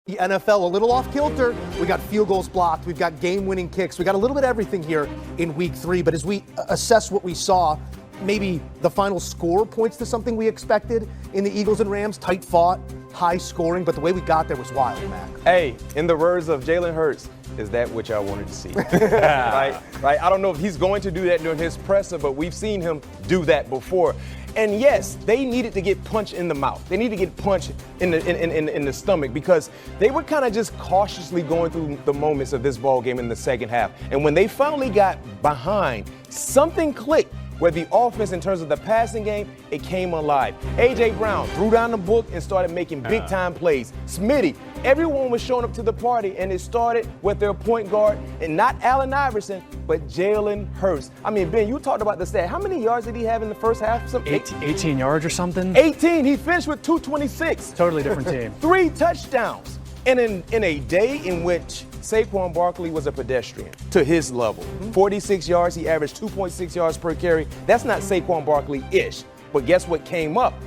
The NFL a little off kilter. We got field goals blocked. We've got game-winning kicks. We got a little bit of everything here in week 3. But as we assess what we saw, maybe the final score points to something we expected in the Eagles and Rams. Tight fought, high scoring, but the way we got there was wild, Mac. Hey, in the words of Jalen Hurts, is that what y'all wanted to see? Right? I don't know if he's going to do that during his presser, but we've seen him do that before. And yes, they needed to get punched in the mouth. They needed to get punched in the stomach because they were kind of just cautiously going through the moments of this ball game in the second half. And when they finally got behind, something clicked where the offense, in terms of the passing game, it came alive. A.J. Brown threw down the book and started making big-time plays. Smitty, everyone was showing up to the party, and it started with their point guard, and not Allen Iverson, but Jalen Hurts. I mean, Ben, you talked about the stat. How many yards did he have in the first half? 18 yards or something? 18. He finished with 226. Totally different team. 3 touchdowns. And in a day in which Saquon Barkley was a pedestrian to his level, 46 yards, he averaged 2.6 yards per carry. That's not Saquon Barkley-ish. But guess what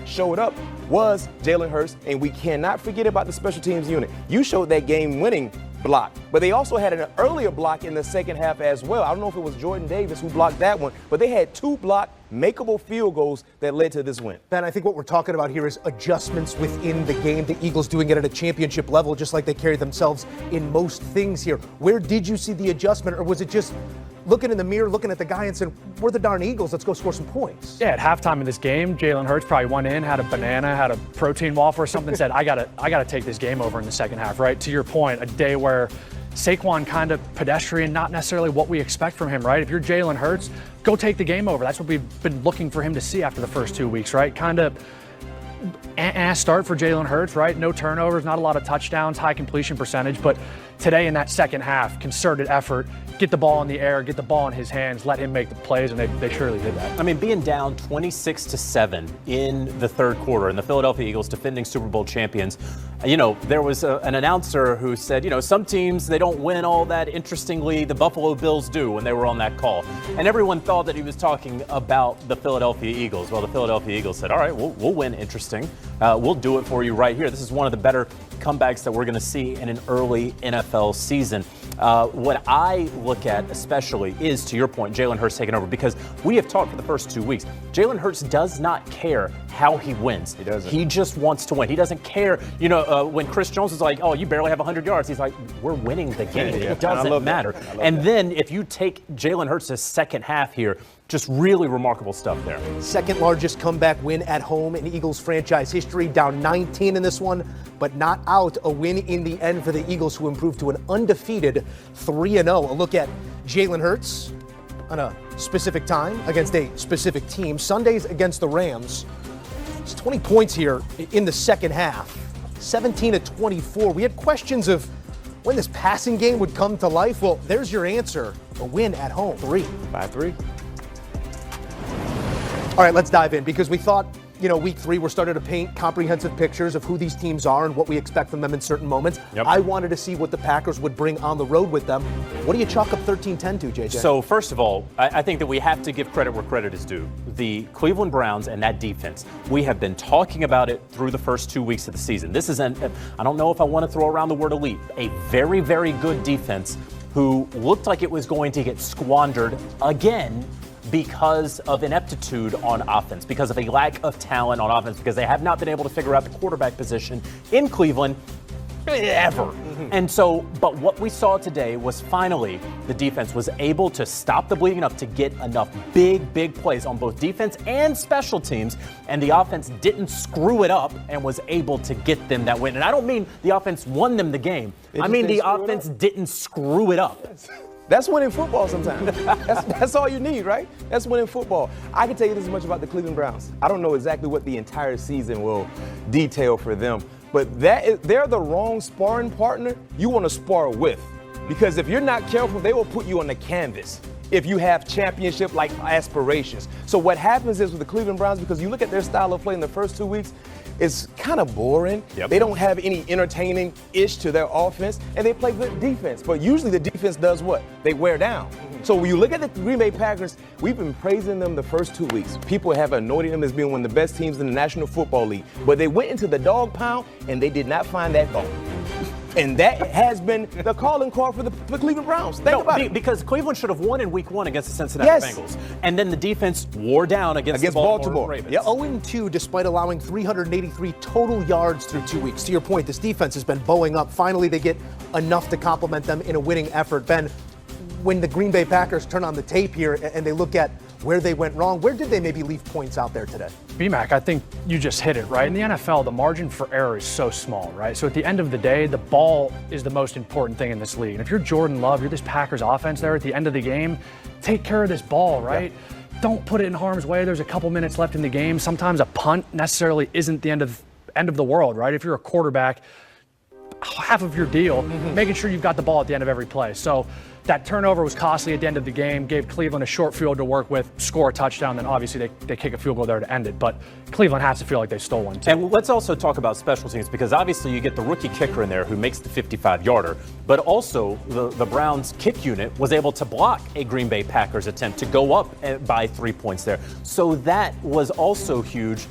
showed up, was Jalen Hurts, and we cannot forget about the special teams unit. You showed that game-winning block, but they also had an earlier block in the second half as well. I don't know if it was Jordan Davis who blocked that one, but they had 2 blocked makeable field goals that led to this win. Ben, I think what we're talking about here is adjustments within the game. The Eagles doing it at a championship level, just like they carry themselves in most things here. Where did you see the adjustment, or was it just looking in the mirror, looking at the guy and saying, we're the darn Eagles, let's go score some points? Yeah, at halftime of this game, Jalen Hurts probably went in, had a banana, had a protein waffle or something, said, I gotta take this game over in the second half, right? To your point, a day where Saquon kind of pedestrian, not necessarily what we expect from him, right? If you're Jalen Hurts, go take the game over. That's what we've been looking for him to see after the first 2 weeks, right? Kind of start for Jalen Hurts, right? No turnovers, not a lot of touchdowns, high completion percentage, but today in that second half, concerted effort, get the ball in the air, get the ball in his hands, let him make the plays, and they surely did that. I mean, being down 26-7 in the third quarter, and the Philadelphia Eagles, defending Super Bowl champions, there was an announcer who said, some teams, they don't win all that. Interestingly, the Buffalo Bills do, when they were on that call. And everyone thought that he was talking about the Philadelphia Eagles. Well, the Philadelphia Eagles said, all right, we'll win interesting. We'll do it for you right here. This is one of the better comebacks that we're going to see in an early NFL season. What I look at especially is, to your point, Jalen Hurts taking over, because we have talked for the first 2 weeks. Jalen Hurts does not care how he wins. He doesn't. He just wants to win. He doesn't care. When Chris Jones is like, oh, you barely have 100 yards, he's like, we're winning the game. Yeah. It doesn't matter. And then if you take Jalen Hurts' second half here, just really remarkable stuff there. Second largest comeback win at home in Eagles franchise history, down 19 in this one, but not out. A win in the end for the Eagles, who improved to an undefeated 3-0. A look at Jalen Hurts on a specific time against a specific team. Sundays against the Rams. It's 20 points here in the second half, 17-24. We had questions of when this passing game would come to life. Well, there's your answer. A win at home. 5-3. All right, let's dive in, because we thought, week 3, we're starting to paint comprehensive pictures of who these teams are and what we expect from them in certain moments. Yep. I wanted to see what the Packers would bring on the road with them. What do you chalk up 13-10 to, JJ? So, first of all, I think that we have to give credit where credit is due. The Cleveland Browns and that defense, we have been talking about it through the first 2 weeks of the season. This is I don't know if I want to throw around the word elite, a very, very good defense who looked like it was going to get squandered again because of ineptitude on offense, because of a lack of talent on offense, because they have not been able to figure out the quarterback position in Cleveland ever. And so, but what we saw today was finally the defense was able to stop the bleeding enough to get enough big plays on both defense and special teams, and the offense didn't screw it up and was able to get them that win. And I don't mean the offense won them the game. I mean the offense didn't screw it up. That's winning football sometimes. That's all you need, right? That's winning football. I can tell you this much about the Cleveland Browns. I don't know exactly what the entire season will detail for them, but they're the wrong sparring partner you want to spar with. Because if you're not careful, they will put you on the canvas if you have championship-like aspirations. So what happens is with the Cleveland Browns, because you look at their style of play in the first 2 weeks, it's kind of boring. Yep. They don't have any entertaining-ish to their offense, and they play good defense. But usually the defense does what? They wear down. So when you look at the Green Bay Packers, we've been praising them the first 2 weeks. People have anointed them as being one of the best teams in the National Football League. But they went into the dog pound, and they did not find that ball. And that has been the calling card for the Cleveland Browns. Think about it. Because Cleveland should have won in Week 1 against the Cincinnati Bengals. And then the defense wore down against the Baltimore Ravens. Yeah, 0-2 despite allowing 383 total yards through 2 weeks. To your point, this defense has been bowing up. Finally, they get enough to complement them in a winning effort. Ben, when the Green Bay Packers turn on the tape here and they look at where they went wrong, where did they maybe leave points out there today? BMAC, I think you just hit it, right? In the NFL, the margin for error is so small, right? So at the end of the day, the ball is the most important thing in this league. And if you're Jordan Love, you're this Packers offense there at the end of the game, take care of this ball, right? Yeah. Don't put it in harm's way. There's a couple minutes left in the game. Sometimes a punt necessarily isn't the end of the world, right? If you're a quarterback, half of your deal, making sure you've got the ball at the end of every play. So that turnover was costly at the end of the game, gave Cleveland a short field to work with, score a touchdown, then obviously they kick a field goal there to end it. But Cleveland has to feel like they stole one, too. And let's also talk about special teams, because obviously you get the rookie kicker in there who makes the 55-yarder, but also the Browns kick unit was able to block a Green Bay Packers attempt to go up by 3 points there. So that was also huge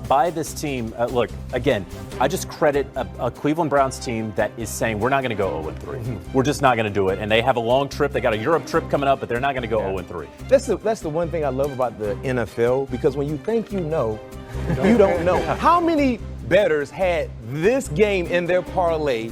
by this team. Look, again, I just credit a Cleveland Browns team that is saying we're not going to go 0-3. We're just not going to do it. And they have a long trip. They got a Europe trip coming up, but they're not going to go 0-3. That's the one thing I love about the NFL, because when you think you know, you don't know. How many bettors had this game in their parlay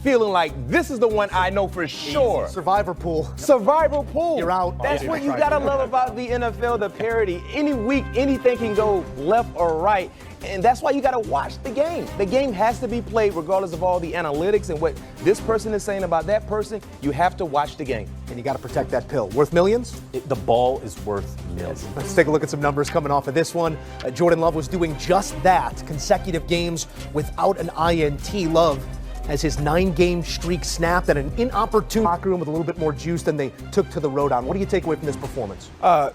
feeling like this is the one I know for sure? Survivor pool. Survivor pool. You're out. That's what you got to love about the NFL, the parity. Any week, anything can go left or right. And that's why you got to watch the game. The game has to be played regardless of all the analytics and what this person is saying about that person. You have to watch the game. And you got to protect that pill. Worth millions? The ball is worth millions. Let's take a look at some numbers coming off of this one. Jordan Love was doing just that. Consecutive games without an INT. Love as his 9-game streak snapped at an inopportune locker room with a little bit more juice than they took to the road on. What do you take away from this performance?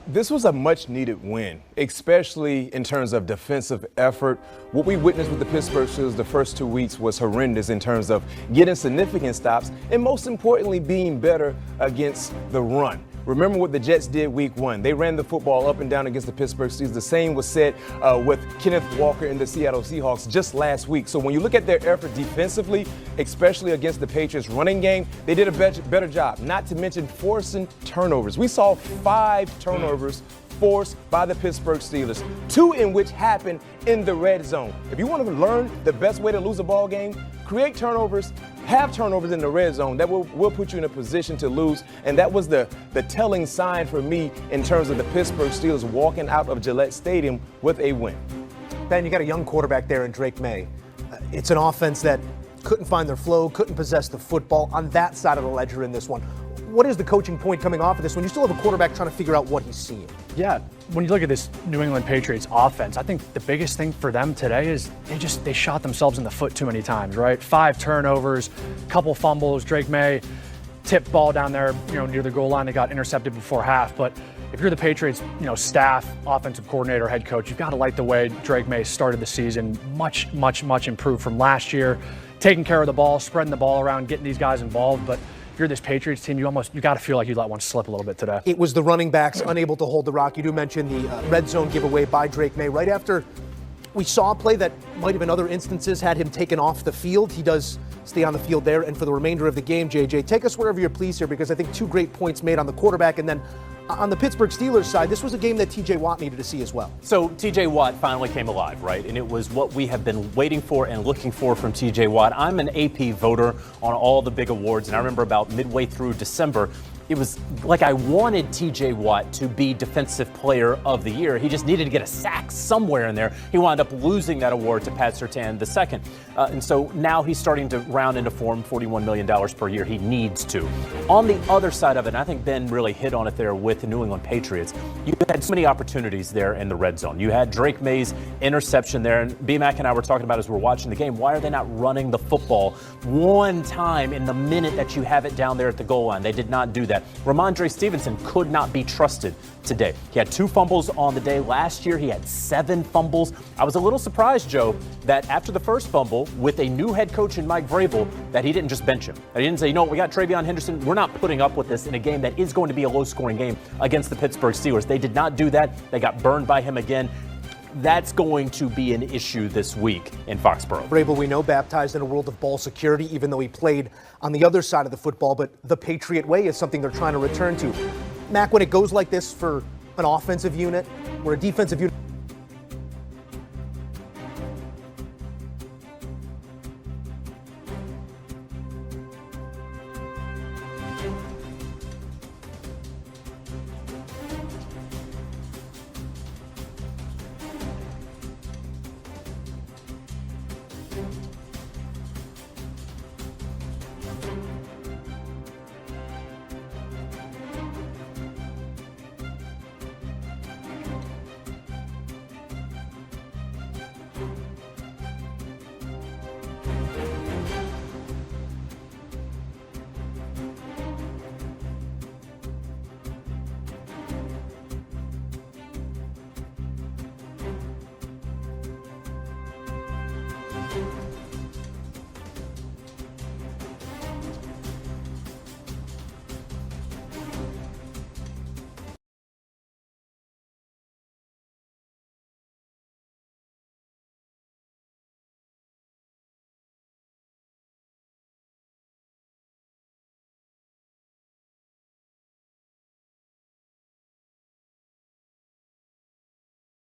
This was a much-needed win, especially in terms of defensive effort. What we witnessed with the Pittsburgh Steelers the first 2 weeks was horrendous in terms of getting significant stops and, most importantly, being better against the run. Remember what the Jets did week 1. They ran the football up and down against the Pittsburgh Steelers. The same was said with Kenneth Walker and the Seattle Seahawks just last week. So when you look at their effort defensively, especially against the Patriots running game, they did a better job, not to mention forcing turnovers. We saw 5 turnovers forced by the Pittsburgh Steelers, 2 in which happened in the red zone. If you want to learn the best way to lose a ball game, create turnovers, have turnovers in the red zone. That will put you in a position to lose. And that was the telling sign for me in terms of the Pittsburgh Steelers walking out of Gillette Stadium with a win. Ben, you got a young quarterback there in Drake May. It's an offense that couldn't find their flow, couldn't possess the football on that side of the ledger in this one. What is the coaching point coming off of this when you still have a quarterback trying to figure out what he's seeing? Yeah, when you look at this New England Patriots offense, I think the biggest thing for them today is they shot themselves in the foot too many times, right? 5 turnovers, couple fumbles. Drake May tipped ball down there, near the goal line. They got intercepted before half. But if you're the Patriots, staff, offensive coordinator, head coach, you've got to like the way Drake May started the season. Much, much, much improved from last year. Taking care of the ball, spreading the ball around, getting these guys involved. But if you're this Patriots team, you got to feel like you let one slip a little bit today. It was the running backs unable to hold the rock. You do mention the red zone giveaway by Drake May right after we saw a play that might have in other instances had him taken off the field. He does stay on the field there. And for the remainder of the game, JJ, take us wherever you're pleased here, because I think 2 great points made on the quarterback. And then on the Pittsburgh Steelers side, this was a game that TJ Watt needed to see as well. So TJ Watt finally came alive, right? And it was what we have been waiting for and looking for from TJ Watt. I'm an AP voter on all the big awards, and I remember about midway through December, it was like I wanted TJ Watt to be Defensive Player of the Year. He just needed to get a sack somewhere in there. He wound up losing that award to Pat Surtain II. And so now he's starting to round into form, $41 million per year. He needs to. On the other side of it, and I think Ben really hit on it there with the New England Patriots, you had so many opportunities there in the red zone. You had Drake May's interception there, and B-Mac and I were talking about as we're watching the game, why are they not running the football one time in the minute that you have it down there at the goal line? They did not do that. Ramondre Stevenson could not be trusted today. He had 2 fumbles on the day. Last year, he had 7 fumbles. I was a little surprised, Joe, that after the first fumble, with a new head coach in Mike Vrabel, that he didn't just bench him. That he didn't say, we got Travion Henderson. We're not putting up with this in a game that is going to be a low-scoring game against the Pittsburgh Steelers. They did not do that. They got burned by him again. that's going to be an issue this week in Foxborough. Vrabel, we know, baptized in a world of ball security, even though he played on the other side of the football, but the Patriot way is something they're trying to return to. Mac, when it goes like this for an offensive unit, where a defensive unit